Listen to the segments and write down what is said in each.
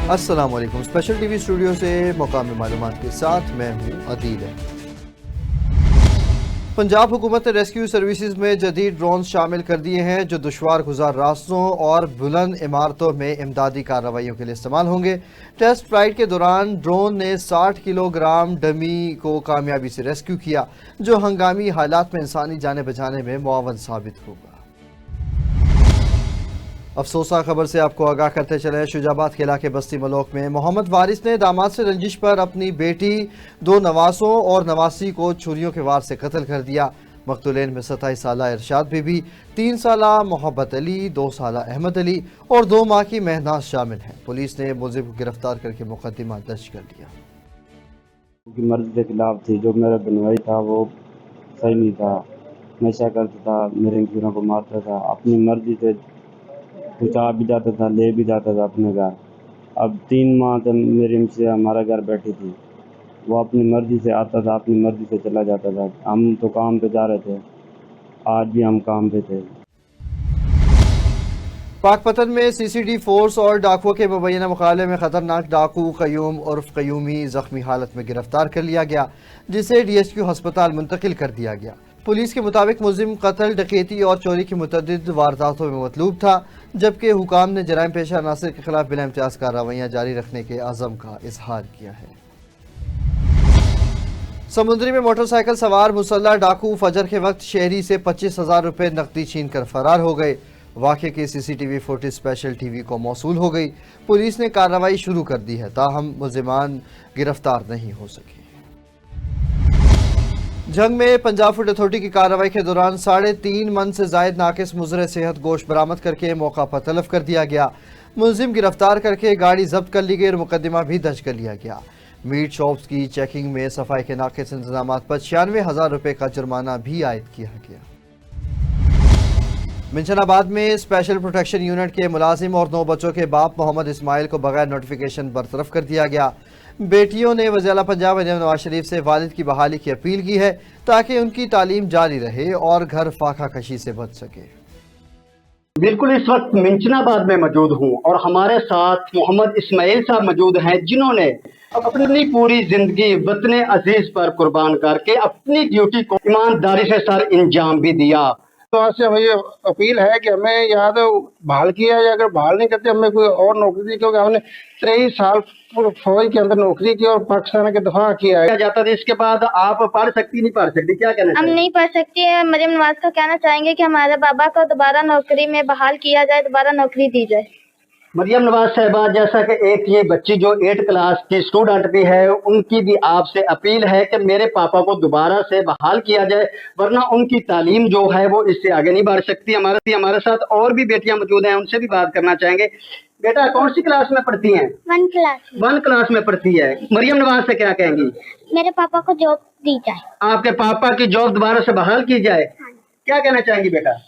السلام علیکم، special T V studio سے مقامی معلومات کے ساتھ میں ہوں عدیل۔ پنجاب حکومت نے ریسکیو سروسز میں جدید ڈرونز شامل کر دیے ہیں جو دشوار گزار راستوں اور بلند عمارتوں میں امدادی کارروائیوں کے لیے استعمال ہوں گے۔ ٹیسٹ فلائٹ کے دوران ڈرون نے 60 کلو گرام ڈمی کو کامیابی سے ریسکیو کیا جو ہنگامی حالات میں انسانی جانیں بچانے میں معاون ثابت ہوگا۔ افسوسناک خبر سے آپ کو آگاہ کرتے چلیں، شجاع آباد کے علاقے بستی ملوک میں محمد وارث نے داماد سے رنجش پر اپنی بیٹی، 2 نواسوں اور نواسی کو چھریوں کے وار سے قتل کر دیا۔ مقتولین میں 27 سالہ ارشاد بی بی، 3 سالہ محبت علی، 2 سالہ احمد علی اور 2 ماہ کی مہناز شامل ہیں۔ پولیس نے ملزم کو گرفتار کر کے مقدمہ درج کر لیا۔ کی مرضی کے خلاف تھی، جو میرا بنوائی تھا وہ صحیح نہیں تھا، نشہ کرتا تھا، میرے گھروں کو مارتا تھا، اپنی مرضی سے پہنچا بھی جاتا تھا، لے بھی جاتا تھا اپنے گھر۔ اب 3 ماہ تک میری سے ہمارا گھر بیٹھی تھی، وہ اپنی مرضی سے آتا تھا، اپنی مرضی سے چلا جاتا تھا۔ ہم تو کام پہ جا رہے تھے، آج بھی ہم کام پہ تھے۔ پاک پتن میں سی سی ڈی فورس اور ڈاکوؤں کے مبینہ مقابلے میں خطرناک ڈاکو قیوم عرف قیومی زخمی حالت میں گرفتار کر لیا گیا، جسے ڈی ایچ کیو ہسپتال منتقل کر دیا گیا۔ پولیس کے مطابق ملزم قتل، ڈکیتی اور چوری کی متعدد وارداتوں میں مطلوب تھا، جبکہ حکام نے جرائم پیشہ عناصر کے خلاف بلا امتیاز کارروائیاں جاری رکھنے کے عزم کا اظہار کیا ہے۔ سمندری میں موٹر سائیکل سوار مسلح ڈاکو فجر کے وقت شہری سے 25,000 روپے نقدی چھین کر فرار ہو گئے۔ واقعے کی C C T V footage special T V کو موصول ہو گئی۔ پولیس نے کارروائی شروع کر دی ہے، تاہم ملزمان گرفتار نہیں ہو سکے۔ جنگ میں پنجاب فوڈ اتھارٹی کی کارروائی کے دوران 3.5 من سے زائد ناقص مضر صحت گوشت برآمد کر کے موقع پر تلف کر دیا گیا۔ ملزم گرفتار کر کے گاڑی ضبط کر لی گئی اور مقدمہ بھی درج کر لیا گیا۔ میٹ شاپس کی چیکنگ میں صفائی کے ناقص انتظامات پر 96,000 روپے کا جرمانہ بھی عائد کیا گیا۔ منشن آباد میں اسپیشل پروٹیکشن یونٹ کے ملازم اور 9 بچوں کے باپ محمد اسماعیل کو بغیر نوٹیفیکیشن برطرف کر دیا گیا۔ بیٹیوں نے وزیر اعلیٰ پنجاب نواز شریف سے والد کی بحالی کی اپیل کی ہے تاکہ ان کی تعلیم جاری رہے اور گھر فاقہ کشی سے بچ سکے۔ بالکل اس وقت منشن آباد میں موجود ہوں اور ہمارے ساتھ محمد اسماعیل صاحب موجود ہیں، جنہوں نے اپنی پوری زندگی وطن عزیز پر قربان کر کے اپنی ڈیوٹی کو ایمانداری سے سر انجام بھی دیا۔ تو آج سے ہمیں اپیل ہے کہ ہمیں یا تو بحال کیا جائے، اگر بحال نہیں کرتے ہمیں کوئی اور نوکری دی، کیونکہ ہم نے 23 سال فوج کے اندر نوکری کی اور پاکستان کے دفاع کیا ہے۔ جاتا تھا اس کے بعد آپ پڑھ سکتی نہیں پڑھ سکتی، کیا کہنا ہم نہیں پڑھ سکتی ہیں۔ مریم نواز کو کہنا چاہیں گے کہ ہمارے بابا کو دوبارہ نوکری میں بحال کیا جائے، دوبارہ نوکری دی جائے۔ مریم نواز صاحبہ، جیسا کہ ایک یہ بچی جو 8 کلاس کی اسٹوڈنٹ بھی ہے، ان کی بھی آپ سے اپیل ہے کہ میرے پاپا کو دوبارہ سے بحال کیا جائے، ورنہ ان کی تعلیم جو ہے وہ اس سے آگے نہیں بڑھ سکتی۔ ہمارے ساتھ اور بھی بیٹیاں موجود ہیں، ان سے بھی بات کرنا چاہیں گے۔ بیٹا کون سی کلاس میں پڑھتی ہیں؟ 1 کلاس۔ 1 کلاس میں پڑھتی ہے۔ مریم نواز سے کیا کہیں گی؟ میرے پاپا کو جاب دی جائے۔ آپ کے پاپا کی جاب دوبارہ سے بحال کی جائے، کیا کہنا چاہیں گی بیٹا؟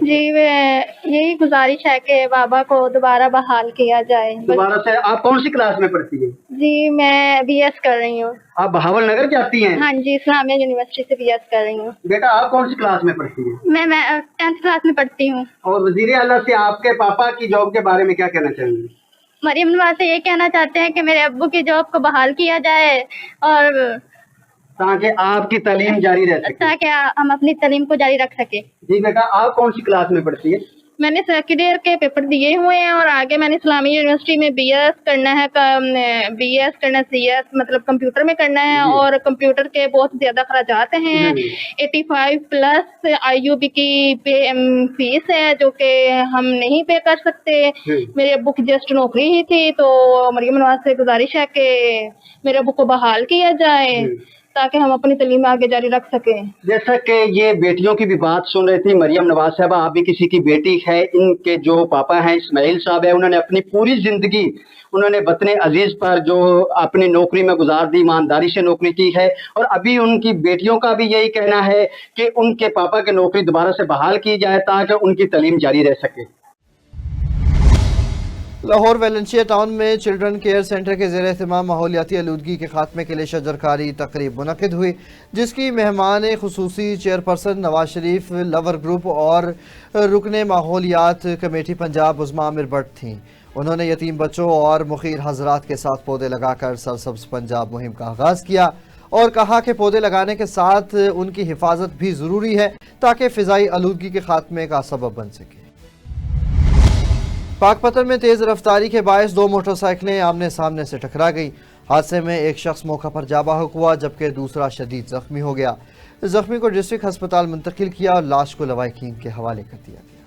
جی یہی گزارش ہے کہ بابا کو دوبارہ بحال کیا جائے۔ دوبارہ سے آپ کون سی کلاس میں پڑھتی ہیں؟ جی میں بی ایس کر رہی ہوں۔ آپ بہاول نگر جاتی ہیں؟ ہاں جی، اسلامیہ یونیورسٹی سے بی ایس کر رہی ہوں۔ بیٹا آپ کون سی کلاس میں پڑھتی ہیں؟ میں 10th کلاس میں پڑھتی ہوں۔ اور وزیر اعلیٰ سے آپ کے پاپا کی جاب کے بارے میں کیا کہنا چاہیں گے؟ مریم نواز سے یہ کہنا چاہتے ہیں کہ میرے ابو کی جاب کو بحال کیا جائے اور تاکہ آپ کی تعلیم جاری رہ سکے، تاکہ ہم اپنی تعلیم کو جاری رکھ سکیں۔ جی بیٹا آپ کون سی کلاس میں پڑھتی ہے؟ میں نے سیکنڈ ایئر کے پیپر دیے ہوئے ہیں اور آگے میں نے اسلامی یونیورسٹی میں بی ایس کرنا ہے، سی ایس مطلب کمپیوٹر میں کرنا ہے، اور کمپیوٹر کے بہت زیادہ اخراجات ہیں۔ 85 پلس آئی یو بی کی فیس ہے جو کہ ہم نہیں پے کر سکتے۔ میرے ابو کی جسٹ نوکری ہی تھی، تو مریم نواز سے گزارش ہے کہ میرے ابو کو بحال کیا جائے تاکہ ہم اپنی تعلیم آگے جاری رکھ سکیں۔ جیسا کہ یہ بیٹیوں کی بھی بات سن رہی تھی مریم نواز صاحبہ، آپ بھی کسی کی بیٹی ہے۔ ان کے جو پاپا ہیں اسماعیل صاحب ہے، انہوں نے اپنی پوری زندگی انہوں نے وطن عزیز پر جو اپنی نوکری میں گزار دی، ایمانداری سے نوکری کی ہے، اور ابھی ان کی بیٹیوں کا بھی یہی کہنا ہے کہ ان کے پاپا کی نوکری دوبارہ سے بحال کی جائے تاکہ ان کی تعلیم جاری رہ سکے۔ لاہور ویلنشیا ٹاؤن میں چلڈرن کیئر سینٹر کے زیر اہتمام ماحولیاتی آلودگی کے خاتمے کے لیے شجرکاری تقریب منعقد ہوئی، جس کی مہمان خصوصی chairperson Nawaz Sharif lower group اور رکن ماحولیات committee Punjab Uzma Amir but تھیں۔ उन्होंने यतीम बच्चों और मुखीर हजरात के साथ पौधे लगाकर सरसब्ज पंजाब मुहिम का आगाज किया और कहा कि पौधे लगाने के साथ उनकी हिफाजत भी ज़रूरी है ताकि फ़िज़ाई आलूदगी के खात्मे का सबब बन सके। पाकपतन में तेज़ रफ्तारी के बायस दो मोटरसाइकिलें आमने सामने से टकरा गई। हादसे में एक शख्स मौका पर जा बाहक हुआ जबकि दूसरा शदीद जख्मी हो गया। जख्मी को डिस्ट्रिक्ट अस्पताल मुंतकिल किया और लाश को लवाहिकीन के हवाले कर दिया गया।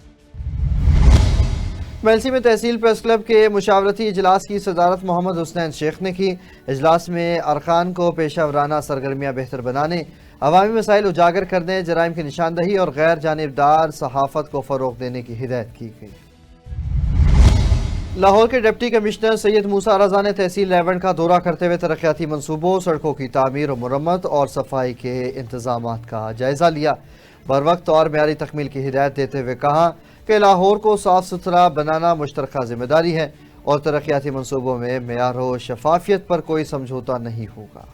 मेलसी में तहसील प्रेस क्लब के मुशावरती इजलास की सदारत मोहम्मद हुसनैन शेख ने की। इजलास में अरकान को पेशा वराना सरगर्मियाँ बेहतर बनाने, अवामी मसाइल उजागर करने, जराइम की निशानदही और गैर जानिबदार सहाफ़त को फ़रोग़ देने की हिदायत की गई। लाहौर के डिप्टी कमिश्नर सैयद मूसा रज़ा ने तहसील रेवंड का दौरा करते हुए तरक्याती मंसूबों, सड़कों की तामीर और मुरम्मत और सफाई के इंतजामात का जायज़ा लिया। बर वक्त और मेयारी तकमील की हिदायत देते हुए कहा कि लाहौर को साफ सुथरा बनाना मुश्तरका जिम्मेदारी है और तरक्याती मंसूबों में मेयार और शफाफियत पर कोई समझौता नहीं होगा।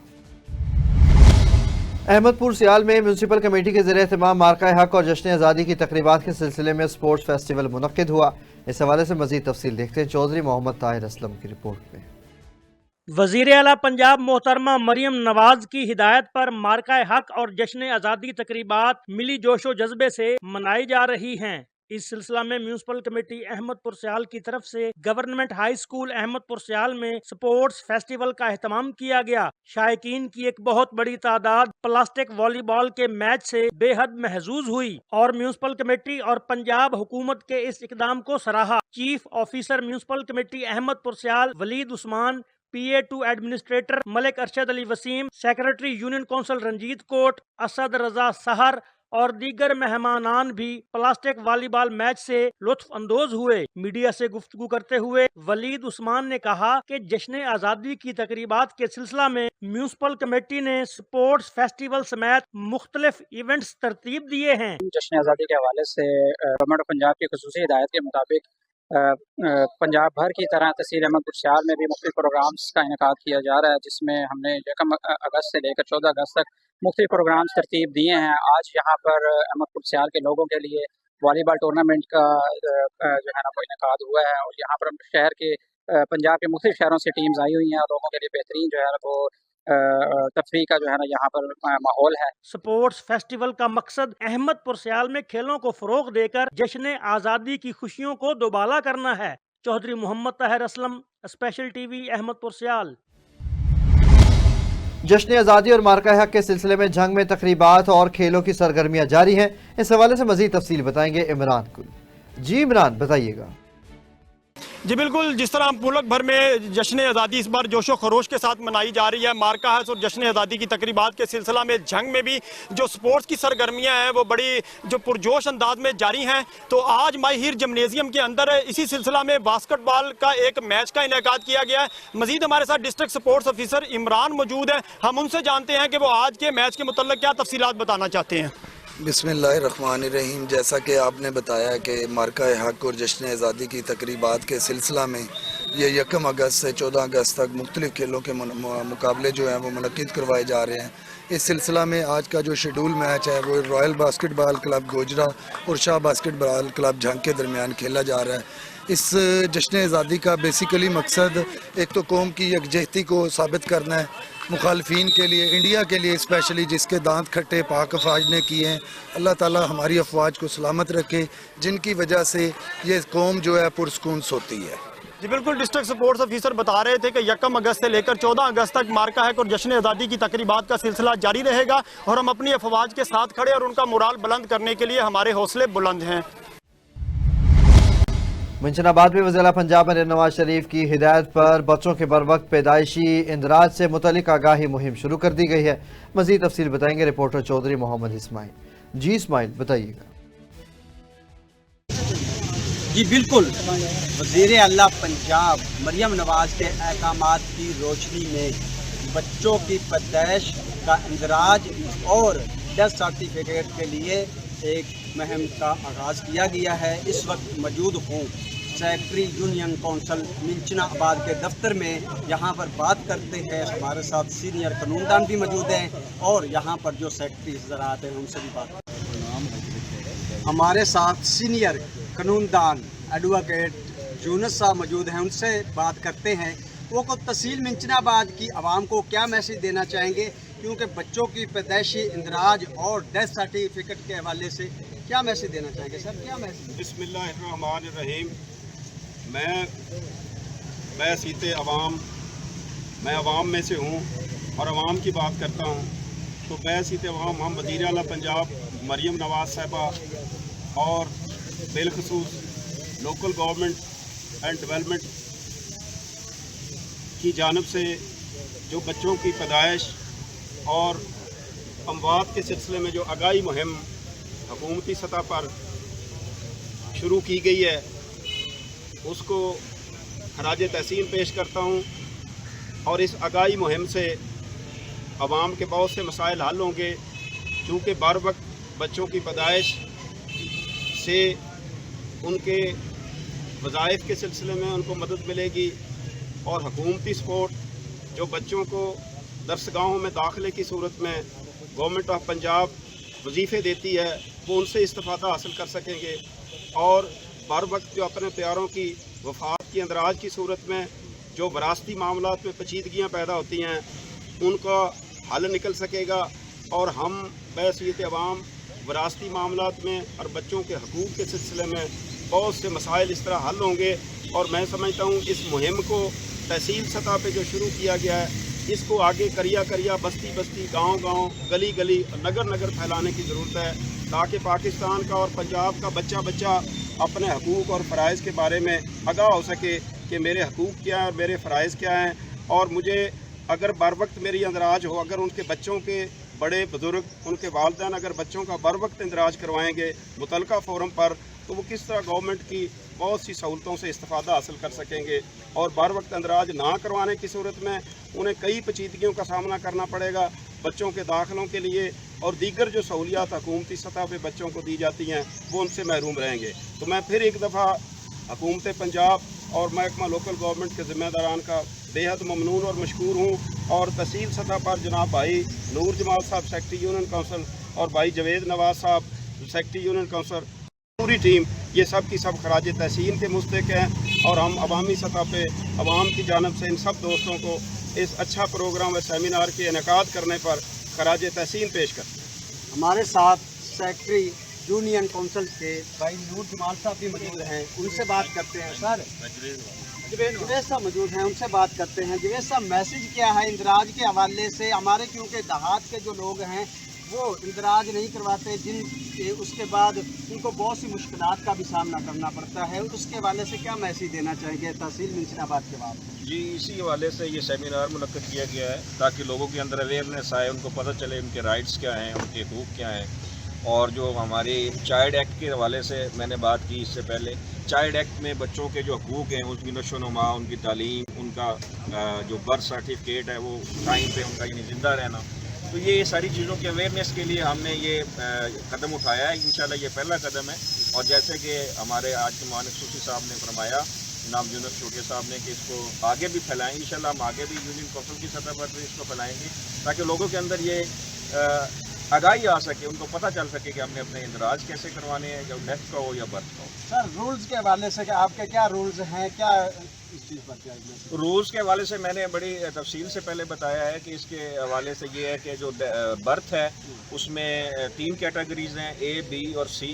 अहमदपुर सियाल में म्यूनसिपल कमेटी के ज़रिए एहतमाम मार्का हक और जश्न आज़ादी की तकरीबात के सिलसिले में स्पोर्ट्स फेस्टिवल मुनक्किद हुआ। इस हवाले से मज़ीद तफसील देखते हैं चौधरी मोहम्मद ताहिर असलम की रिपोर्ट में। वज़ीर आला पंजाब मोहतरमा मरियम नवाज की हिदायत पर मार्का हक और जश्न आज़ादी तकरीबात मिली जोशो जज्बे से मनाई जा रही हैं। इस सिलसिला में म्यूनसिपल कमेटी अहमदपुर सियाल की तरफ से गवर्नमेंट हाई स्कूल अहमदपुर सियाल में स्पोर्ट्स फेस्टिवल का एहतमाम किया गया। शायकीन की एक बहुत बड़ी तादाद प्लास्टिक वॉलीबॉल के मैच से बेहद महजूज हुई और म्यूनसिपल कमेटी और पंजाब हुकूमत के इस इकदाम को सराहा। Chief officer municipal committee Ahmedpur Sial Waleed Usman, PA to administrator Malik Arshad Ali Waseem, secretary union council Ranjit Kot, Asad Raza Sahar और दीगर मेहमानान भी प्लास्टिक वॉलीबॉल मैच से लुत्फ अंदोज हुए। मीडिया से गुफ्तगू करते हुए वलीद उस्मान ने कहा कि जश्न आज़ादी की तकरीबात के सिलसिला में म्यूनसिपल कमेटी ने स्पोर्ट्स फेस्टिवल समेत मुख्तलिफ इवेंट्स तरतीब दिए हैं। जश्न आज़ादी के हवाले से गवर्नमेंट ऑफ पंजाब की खुसूसी हिदायत के मुताबिक पंजाब भर की तरह तहसील अहमदपुर सियाल में भी मुख्तलिफ प्रोग्राम्स का इनेकाद किया जा रहा है, जिसमें हमने 1 अगस्त से लेकर 14 अगस्त तक मुख्तलिफ प्रोग्राम्स तरतीब दिए हैं। आज यहाँ पर अहमदपुर सियाल के लोगों के लिए वॉलीबॉल टूर्नामेंट का जो है ना वो इनेकाद हुआ है और यहाँ पर शहर के पंजाब के मुख्तलिफ शहरों से टीम्स आई हुई हैं और लोगों के लिए बेहतरीन जो है वो तफरीह का जो है ना यहाँ पर माहौल है। स्पोर्ट्स फेस्टिवल का मकसद अहमदपुर सियाल में खेलों को फरोग देकर जश्न आज़ादी की खुशियों को दोबाला करना है। चौधरी मोहम्मद ताहिर असलम, स्पेशल टीवी, अहमदपुर सियाल। जश्न आज़ादी और मार्का हक के सिलसिले में जंग में तकरीबात और खेलों की सरगर्मियाँ जारी हैं। इस हवाले से मज़ीद तफसील बताएंगे इमरान कुल। जी इमरान, बताइएगा। जी बिल्कुल, जिस तरह मुल्क भर में जश्न आज़ादी इस बार जोशो खरोश के साथ मनाई जा रही है, मार्का हक और जश्न आज़ादी की तकरीबात के सिलसिला में जंग में भी जो स्पोर्ट्स की सरगर्मियां हैं वो बड़ी जो पुरजोश अंदाज में जारी हैं। तो आज माई हीर जिमनेजियम के अंदर इसी सिलसिला में बास्केटबॉल का एक मैच का इनेकाद किया गया है। मजीद हमारे साथ डिस्ट्रिक्ट स्पोर्ट्स ऑफिसर इमरान मौजूद है, हम उनसे जानते हैं कि वो आज के मैच के मुतल्लिक़ क्या तफसीलात बताना चाहते हैं। बिस्मिल्लाहिर्रहमानिर्रहीम। जैसा कि आपने बताया कि मार्का हक और जश्न आज़ादी की तकरीबात के सिलसिला में ये 1 अगस्त से 14 अगस्त तक मुख्तलिफ़ खेलों के मुकाबले जो हैं वो मुनक़िद करवाए जा रहे हैं। इस सिलसिला में आज का जो शेड्यूल मैच है वो रॉयल बास्केटबॉल क्लब गोजरा और शाह बास्केटबॉल क्लब झंग के दरमियान खेला जा रहा है। इस जश्न आज़ादी का बेसिकली मकसद एक तो कौम की यकजहती को साबित करना है, मुखालफीन के लिए, इंडिया के लिए स्पेशली, जिसके दांत खट्टे पाक अफवाज ने किए हैं। अल्लाह ताला हमारी अफवाज को सलामत रखे, जिनकी वजह से ये कौम जो है पुरसकून सोती है। जी बिल्कुल, डिस्ट्रिक्ट स्पोर्ट्स ऑफिसर बता रहे थे कि 1 अगस्त से लेकर 14 अगस्त तक मार्का हक और जश्न आज़ादी की तकरीबात का सिलसिला जारी रहेगा और हम अपनी अफवाज के साथ खड़े और उनका मोराल बुलंद करने के लिए हमारे हौसले बुलंद हैं। मुंशनाबाद में वज़ीर आला पंजाब मरियम नवाज शरीफ की हिदायत पर बच्चों के बर वक्त पैदाइशी इंदराज से मुतल्लिक आगाही मुहिम शुरू कर दी गई है। मज़ीद तफसील बताएंगे रिपोर्टर चौधरी मोहम्मद इस्माइल। जी इस्माइल, बताइएगा। जी बिल्कुल, वज़ीर आला पंजाब मरियम नवाज के अहकामात की रोशनी में बच्चों की पैदाइश का इंदराज और डेथ सर्टिफिकेट के लिए एक मुहिम का आगाज़ किया गया है। इस वक्त मौजूद हूँ सेक्रेटरी यूनियन कौंसिल मिंचनाबाद के दफ्तर में। यहाँ पर बात करते हैं, हमारे साथ सीनियर कानूनदान भी मौजूद हैं और यहाँ पर जो सेक्रेटरी ज़राअत हैं उनसे भी बात करते हैं। हमारे साथ सीनियर कानूनदान एडवोकेट यूनुस साहब मौजूद हैं, उनसे बात करते हैं। वो को तहसील मिंचनाबाद की आवाम को क्या मैसेज देना चाहेंगे, क्योंकि बच्चों की पैदाइशी इंदराज और डेथ सर्टिफिकेट के हवाले से क्या मैसेज देना चाहेंगे सर? क्या मैसेज? बिस्मिल्लाहिर्रहमानिर्रहीम। मैं सीते अवाम, मैं अवाम में से हूँ और अवाम की बात करता हूँ। तो बैसीत अवाम हम वज़ीर आला पंजाब मरियम नवाज़ साहिबा और बिलखसूस लोकल गवर्नमेंट एंड डेवलपमेंट की जानिब से जो बच्चों की पैदाइश और अमवात के सिलसिले में जो आगाही मुहिम हुकूमती सतह पर शुरू की गई है, उसको खराज तहसीन पेश करता हूँ। और इस आगाही मुहिम से अवाम के बहुत से मसाइल हल होंगे, क्योंकि बार वक्त बच्चों की पैदाइश से उनके वज़ाइफ के सिलसिले में उनको मदद मिलेगी और हुकूमती सपोर्ट जो बच्चों को दरसगाहों में दाखिले की सूरत में गवर्नमेंट ऑफ पंजाब वजीफ़े देती है, वो उनसे इस्तिफ़ादा हासिल कर सकेंगे। और बार वक्त जो अपने प्यारों की वफ़ात की अंदराज की सूरत में जो वरासती मामलात में पेचीदगियाँ पैदा होती हैं, उनका हल निकल सकेगा। और हम बैसीत अवाम वरासती मामलात में और बच्चों के हकूक़ के सिलसिले में बहुत से मसाइल इस तरह हल होंगे। और मैं समझता हूँ इस मुहिम को तहसील सतह पे जो शुरू किया गया है, इसको आगे करिया करिया, बस्ती बस्ती, गांव गांव, गली गली, नगर नगर फैलाने की ज़रूरत है, ताकि पाकिस्तान का और पंजाब का बच्चा बच्चा अपने हकूक़ और फ़राइज़ के बारे में आगाह हो सके कि मेरे हकूक़ क्या हैं और मेरे फ़राइज़ क्या हैं। और मुझे अगर बर वक्त मेरी इंदराज हो, अगर उनके बच्चों के बड़े बुज़ुर्ग, उनके वालिदैन अगर बच्चों का बर वक्त इंदराज करवाएंगे मुतलका फ़ोरम पर, तो वो किस तरह गवर्नमेंट की बहुत सी सहूलतों से इस्तिफ़ादा हासिल कर सकेंगे। और बर वक्त इंदराज ना करवाने की सूरत में उन्हें कई पेचीदगियों का सामना करना पड़ेगा बच्चों के दाखिलों के लिए, और दीगर जो सहूलियात हुकूमती सतह पे बच्चों को दी जाती हैं वो उनसे महरूम रहेंगे। तो मैं फिर एक दफ़ा हुकूमत पंजाब और महकमा लोकल गवर्नमेंट के ज़िम्मेदारान का बेहद ममनून और मशकूर हूँ। और तहसील सतह पर जनाब भाई नूर जमाल साहब सेक्रेटरी यूनियन काउंसिल और भाई जवेद नवाज़ साहब सेक्रेटरी यूनियन काउंसिल, पूरी टीम, ये सब की सब खराज तहसीन के मुस्तक हैं। और हम अवामी सतह पे अवाम की जानब से इन सब दोस्तों को इस अच्छा प्रोग्राम व सेमिनार के इनेकाद करने पर खराज तहसीन पेश करते हैं। हमारे साथ सेक्रेटरी यूनियन काउंसिल के भाई नूर जमाल साहब भी मौजूद हैं, उनसे बात करते हैं। सर जवेद साहब मौजूद हैं, उनसे बात करते हैं। जवेद साहब, मैसेज क्या है इंदराज के हवाले से? हमारे क्योंकि देहात के जो लोग हैं वो इंदराज नहीं करवाते, उसके बाद उनको बहुत सी मुश्किलात का भी सामना करना पड़ता है, उसके हवाले से क्या मैसेज देना चाहेंगे तहसील मिंचनाबाद के बाद? जी, इसी हवाले से ये सेमिनार मुनक्किद किया गया है ताकि लोगों के अंदर अवेयरनेस आए, उनको पता चले उनके राइट्स क्या हैं, उनके हकूक़ क्या हैं। और जो हमारे चाइल्ड एक्ट के हवाले से मैंने बात की इससे पहले, चाइल्ड एक्ट में बच्चों के जो हकूक़ हैं, उसकी नशोनुमा, उनकी तालीम, उनका जो बर्थ सर्टिफिकेट है वो टाइम पे उनका यानी ज़िंदा रहना, तो ये सारी चीज़ों के अवेयरनेस के लिए हमने ये कदम उठाया है। इंशाल्लाह ये पहला कदम है। और जैसे कि हमारे आज के मानक सूसी साहब ने फरमाया, जनाब यूनुस छोटे साहब ने, कि इसको आगे भी फैलाएंगे। इंशाल्लाह हम आगे भी यूनियन काउंसिल की सतह पर भी इसको फैलाएंगे ताकि लोगों के अंदर ये आगाही आ सके, उनको पता चल सके कि हमने अपने इंदराज कैसे करवाने हैं, जब डेथ का हो या बर्थ का हो। सर रूल्स के हवाले से आपके क्या रूल्स हैं, क्या इस चीज़ पर क्या रूल्स के हवाले से मैंने बड़ी तफसील से पहले बताया है कि इसके हवाले से ये है कि जो बर्थ है उसमें 3 कैटेगरीज हैं, ए, बी और सी।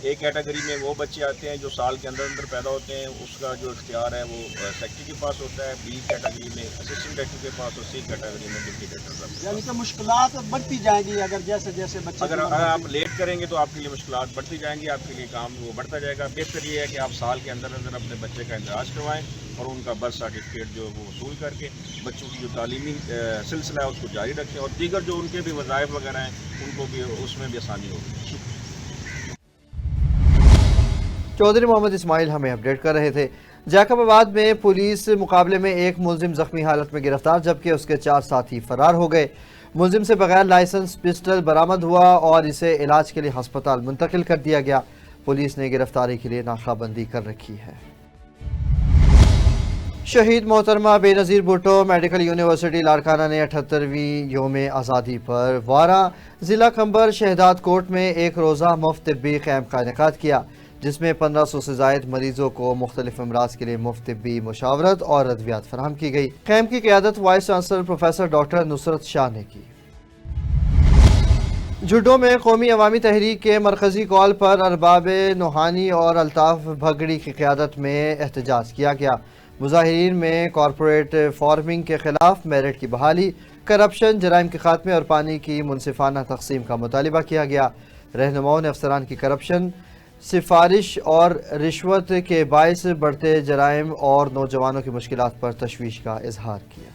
ए कैटेगरी में वो बच्चे आते हैं जो साल के अंदर अंदर पैदा होते हैं, उसका जो इख्तियार है वो सेक्रेटरी के पास होता है। बी कैटेगरी में असिस्टेंट डायरेक्टर के पास, और सी कैटेगरी में डिप्टी डायरेक्टर। यानी कि मुश्किलात बढ़ती जाएंगी अगर जैसे जैसे बच्चे, अगर आप लेट करेंगे तो आपके लिए मुश्किलात बढ़ती जाएंगी, आपके लिए काम वो बढ़ता जाएगा। बेहतर ये है कि आप साल के अंदर अंदर अपने बच्चे का इंदराज करवाएं और उनका बर्थ सर्टिफिकेट जो वो वसूल करके बच्चों की जो तालीमी सिलसिला है उसको जारी रखें, और दीगर जो उनके भी वज़ाइफ वगैरह हैं उनको भी उसमें भी आसानी होगी। चौधरी मोहम्मद इस्माइल हमें अपडेट कर रहे थे। जैकबाबाद में पुलिस मुकाबले में एक मुलजिम जख्मी हालत में गिरफ्तार, जबकि उसके 4 साथी फरार हो गए। मुलजिम से बगैर लाइसेंस पिस्टल बरामद हुआ और इसे इलाज के लिए हस्पताल मुंतकिल कर दिया गया। पुलिस ने गिरफ्तारी के लिए नाकाबंदी कर रखी है। शहीद मोहतरमा बेनज़ीर भुट्टो मेडिकल यूनिवर्सिटी लाड़काना ने 78वीं योम आज़ादी पर वारा ज़िला खंबर शहदाद कोर्ट में एक रोज़ा मुफ्त तिब्बी कैंप का इनेकाद किया, जिस में 1500 से जायद मरीजों को मुख्तलिफ अमराज के लिए मुफ्त तिब्बी मुशावरत और अद्वियात फराहम की गई। कैंप की क़यादत vice chancellor professor doctor Nusrat Shah ने की। जुड्डो में कौमी अवामी तहरीक के मरकजी कॉल पर अरबाब नूहानी और अल्ताफ भगड़ी की क़यादत में एहतजाज किया गया। मुजाहिरीन में कॉरपोरेट फार्मिंग के खिलाफ मेरिट की बहाली, करप्शन, जराइम के खात्मे और पानी की मुनसिफाना तकसीम का मुतालिबा किया गया। रहनुमाओं ने अफसरान की करप्शन, सिफारिश और रिश्वत के बायस बढ़ते जराइम और नौजवानों की मुश्किलात पर तशवीश का इजहार किया।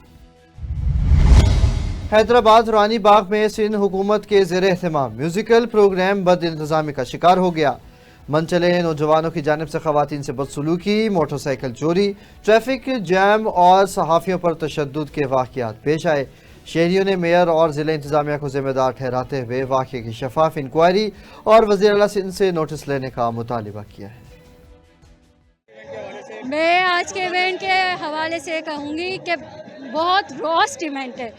हैदराबाद रानी बाग में सिंध हुकूमत के ज़ेर एहतमाम म्यूजिकल प्रोग्राम बद इंतजामी का शिकार हो गया। मनचले नौजवानों की जानिब से खवातीन से बदसलूकी, मोटरसाइकिल चोरी, ट्रैफिक जैम और सहाफ़ियों पर तशद्दुद के वाक़यात पेश आए। शहरियों ने मेयर और ज़िला इंतजामिया को जिम्मेदार ठहराते हुए वाक़े की शफाफ इंक्वायरी और वज़ीर आला सिंध से नोटिस लेने का मुतालिबा किया है। मैं आज के इवेंट के हवाले से कहूँगी कि बहुत रोस्ट इवेंट है।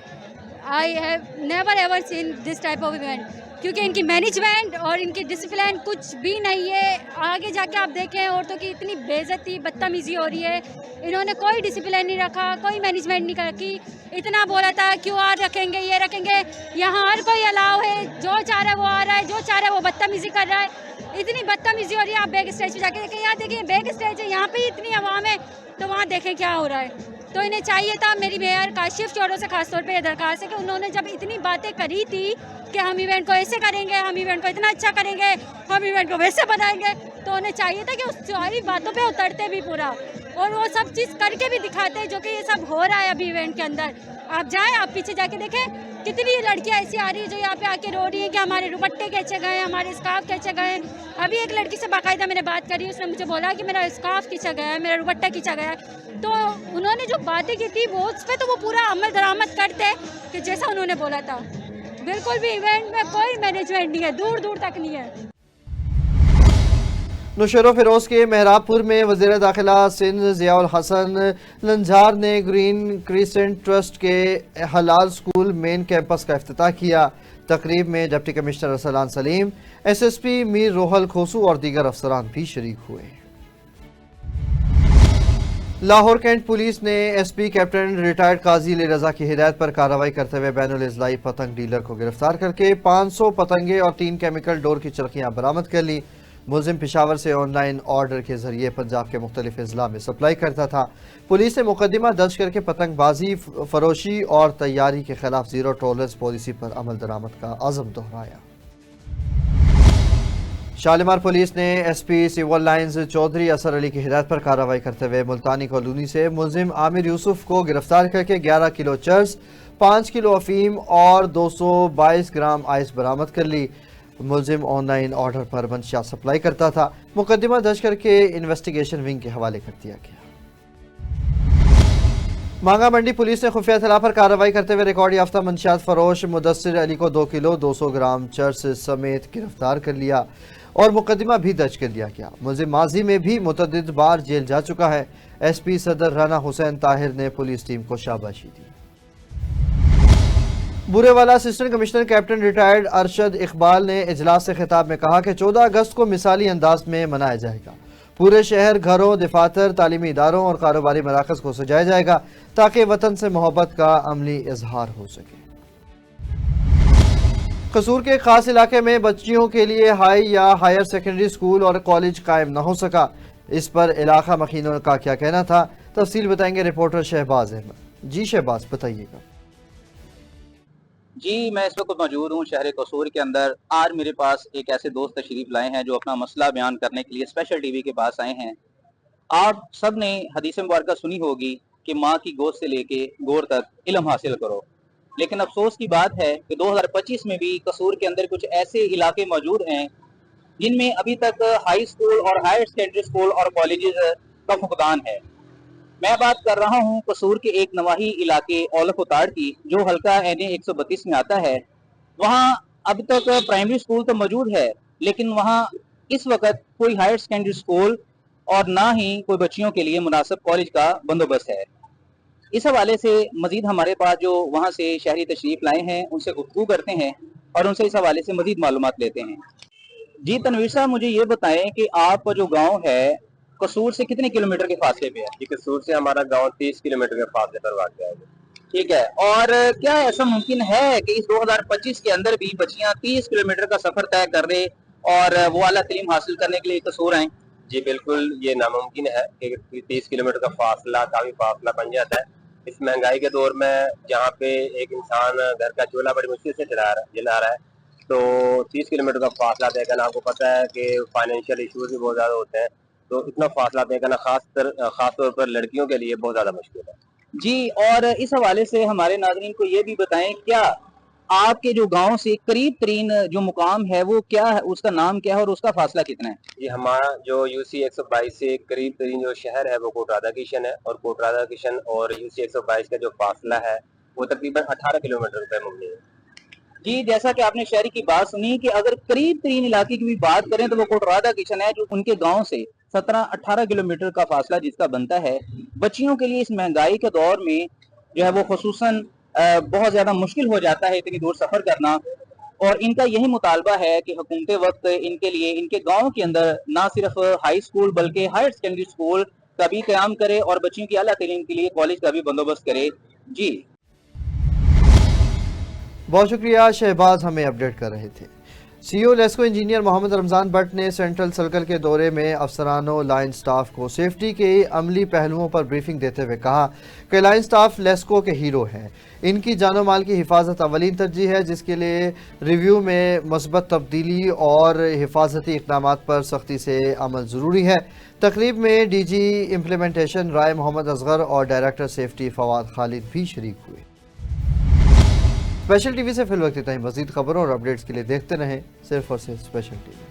I have never ever seen this type of event, क्योंकि इनकी मैनेजमेंट और इनकी डिसिप्लिन कुछ भी नहीं है। आगे जाके आप देखें औरतों की इतनी बेइज्जती, बदतमीजी हो रही है। इन्होंने कोई डिसिप्लिन नहीं रखा, कोई मैनेजमेंट नहीं रखी। इतना बोला था QR रखेंगे, ये रखेंगे, यहाँ हर कोई अलाव है, जो चाह रहा है वो आ रहा है, जो चाह रहा है वो बदतमीजी कर रहा है। इतनी बदतमीजी हो रही है। आप बैक स्टेज पे जाके देखें, यहाँ देखिए बैक स्टेज है, यहाँ पे इतनी आवाम है, तो वहाँ देखें क्या हो रहा है। तो इन्हें चाहिए था, मेरी मेयर काशिफ चौरों से खासतौर पे ये दरख्वास्त है कि उन्होंने जब इतनी बातें करी थी कि हम इवेंट को ऐसे करेंगे, हम इवेंट को इतना अच्छा करेंगे, हम इवेंट को वैसे बनाएंगे, तो उन्हें चाहिए था कि उस सारी बातों पे उतरते भी पूरा और वो सब चीज़ करके भी दिखाते, जो कि ये सब हो रहा है अभी इवेंट के अंदर। आप जाएं, आप पीछे जाके देखें कितनी लड़कियां ऐसी आ रही है जो यहाँ पे आके रो रही हैं कि हमारे दुपट्टे कैसे गए, हमारे स्कार्फ कैसे गए। अभी एक लड़की से बाकायदा मैंने बात करी, उसने मुझे बोला कि मेरा स्कार्फ खींचा गया है, मेरा दुपट्टा खींचा गया है। तो उन्होंने जो बातें की थी वो उस पर तो वो पूरा अमल दरामद करते कि जैसा उन्होंने बोला था। बिल्कुल भी इवेंट में कोई मैनेजमेंट नहीं है, दूर दूर तक नहीं है। नुशरो फिरोज के मेहराबपुर में वज़ीर दाखिला सिंध ज़ियाउल हसन लंजार ने ग्रीन क्रिसेंट ट्रस्ट के हलाल स्कूल मेन कैंपस का इफ्तिताह किया। तकरीब में deputy commissioner Arsalan Saleem, SSP Mir Rohal Khoso और दीगर अफसरान भी शरीक हुए। लाहौर कैंट पुलिस ने SP captain retired Qazi Ali Raza की हिदायत पर कार्रवाई करते हुए बैनुल इज़लाई पतंग डीलर को गिरफ्तार करके 500 पतंगे और 3 केमिकल डोर की चरखियां बरामद कर ली। मुलजिम पेशावर से ऑनलाइन ऑर्डर के जरिए पंजाब के मुख्तलिफ अजला में सप्लाई करता था। पुलिस ने मुकदमा दर्ज करके पतंगबाजी, फरोशी और तैयारी के खिलाफ जीरो टॉलरेंस पॉलिसी पर अमल दरामद का अज़म दोहराया। शालीमार पुलिस ने SP सिविल लाइन्स चौधरी असर अली की हिदायत पर कार्रवाई करते हुए मुल्तानी कॉलोनी से मुलजिम आमिर यूसुफ को गिरफ्तार करके 11 किलो चर्स, 5 किलो अफीम और 222 ग्राम आइस बरामद कर ली। मुलजिम ऑनलाइन ऑर्डर पर मंशियात सप्लाई करता था। मुकदमा दर्ज करके इन्वेस्टिगेशन विंग के हवाले कर दिया गया। मांगा मंडी पुलिस ने खुफिया इत्तला पर कार्रवाई करते हुए रिकॉर्ड याफ्ता मंशियात फरोश मुदस्सिर अली को 2 किलो 200 ग्राम चर्स समेत गिरफ्तार कर लिया और मुकदमा भी दर्ज कर लिया गया। मुलजिम माजी में भी मुतअद्दिद बार जेल जा चुका है। SP सदर राना हुसैन ताहिर ने पुलिस टीम को शाबाशी दी। Burewala assistant commissioner captain retired Arshad Iqbal ने इजलास से खिताब में कहा कि 14 अगस्त को मिसाली अंदाज में मनाया जाएगा। पूरे शहर, घरों, दफातर, तालीमी इदारों और कारोबारी मराकज़ को सजाया जाएगा ताकि वतन से मोहब्बत का अमली इजहार हो सके। कसूर के खास इलाके में बच्चियों के लिए हाई या हायर सेकेंडरी स्कूल और कॉलेज कायम न हो सका। इस पर इलाका मखीनों का क्या कहना था, तफसील बताएंगे रिपोर्टर शहबाज अहमद। जी शहबाज, बताइएगा। जी, मैं इस वक्त मौजूद हूँ शहर कसूर के अंदर। आज मेरे पास एक ऐसे दोस्त तशरीफ लाए हैं जो अपना मसला बयान करने के लिए स्पेशल टीवी के पास आए हैं। आप सब ने हदीस मुबारक सुनी होगी कि माँ की गोद से लेके गोर तक इल्म हासिल करो, लेकिन अफसोस की बात है कि 2025 में भी कसूर के अंदर कुछ ऐसे इलाके मौजूद हैं जिनमें अभी तक हाई स्कूल और हायर सेकेंडरी स्कूल और कॉलेजेस का फुकदान है। मैं बात कर रहा हूं कसूर के एक नवाही इलाके औलख उताड़ की, जो हल्का NA 132 में आता है। वहां अब तक प्राइमरी स्कूल तो मौजूद है, लेकिन वहां इस वक्त कोई हायर सेकेंडरी स्कूल और ना ही कोई बच्चियों के लिए मुनासिब कॉलेज का बंदोबस्त है। इस हवाले से मजीद हमारे पास जो वहां से शहरी तशरीफ लाए हैं उनसे गुफ्तगू करते हैं और उनसे इस हवाले से मजीद मालूमात लेते हैं। जी तनवीर साहब, मुझे ये बताएं कि आपका जो गांव है कसूर से कितने किलोमीटर के फासले पे है? जी कसूर से हमारा गांव 30 किलोमीटर के फासले पर वाक़ है। ठीक है, और क्या ऐसा मुमकिन है कि इस 2025 के अंदर भी बच्चियां 30 किलोमीटर का सफर तय कर रहे और वो आला तालीम हासिल करने के लिए कसूर आए? जी बिल्कुल, ये नामुमकिन है कि 30 किलोमीटर का फासला काफ़ी फासला बन जाता है। इस महंगाई के दौर में जहाँ पे एक इंसान घर का चूल्हा बड़ी मुश्किल से जला रहा है, तो 30 किलोमीटर का फासला तय करना, आपको पता है कि फाइनेंशियल इशूज़ भी बहुत ज़्यादा होते हैं, तो इतना फासला तय करना ख़ास तौर पर लड़कियों के लिए बहुत ज़्यादा मुश्किल है। जी, और इस हवाले से हमारे नाज़रीन को ये भी बताएं, क्या आपके जो गांव से करीब तरीन जो मुकाम है वो क्या है, उसका नाम क्या है और उसका फासला कितना है? ये हमारा जो यूसी 122 से करीब तरीन जो शहर है वो कोट राधा किशन है, और कोट राधा किशन और यूसी 122 का जो फासला है वो तकरीबन 18 किलोमीटर पे मुबनी है। जी, जैसा कि आपने शहरी की बात सुनी कि अगर करीब तरीन इलाके की भी बात करें तो वो कोट राधा किशन है, जो उनके गांव से 17-18 किलोमीटर का फासला जिसका बनता है। बच्चियों के लिए इस महंगाई के दौर में जो है वो खुसूसन बहुत ज़्यादा मुश्किल हो जाता है इतनी दूर सफ़र करना, और इनका यही मुतालबा है कि हुकूमत वक्त इनके लिए इनके गांव के अंदर ना सिर्फ हाई स्कूल बल्कि हायर सेकेंडरी स्कूल का भी क़याम करे और बच्चियों की आला तालीम के लिए कॉलेज का भी बंदोबस्त करे। जी बहुत शुक्रिया, शहबाज हमें अपडेट कर रहे थे। सीईओ लेस्को इंजीनियर मोहम्मद रमज़ान भट्ट ने सेंट्रल सर्कल के दौरे में अफसरानों लाइन स्टाफ को सेफ्टी के अमली पहलुओं पर ब्रीफिंग देते हुए कहा कि लाइन स्टाफ लेस्को के हीरो हैं, इनकी जानो माल की हिफाजत अवलीन तरजीह है, जिसके लिए रिव्यू में मस्बत तब्दीली और हिफाजती इक़दामात पर सख्ती से अमल ज़रूरी है। तकरीब में डीजी इम्प्लीमेंटेशन राय मोहम्मद असगर और डायरेक्टर सेफ्टी फवाद खालिद भी शरीक हुए। स्पेशल टीवी से फिल वक्त इतना ही। मज़ीद खबरों और अपडेट्स के लिए देखते रहें सिर्फ और सिर्फ स्पेशल टीवी।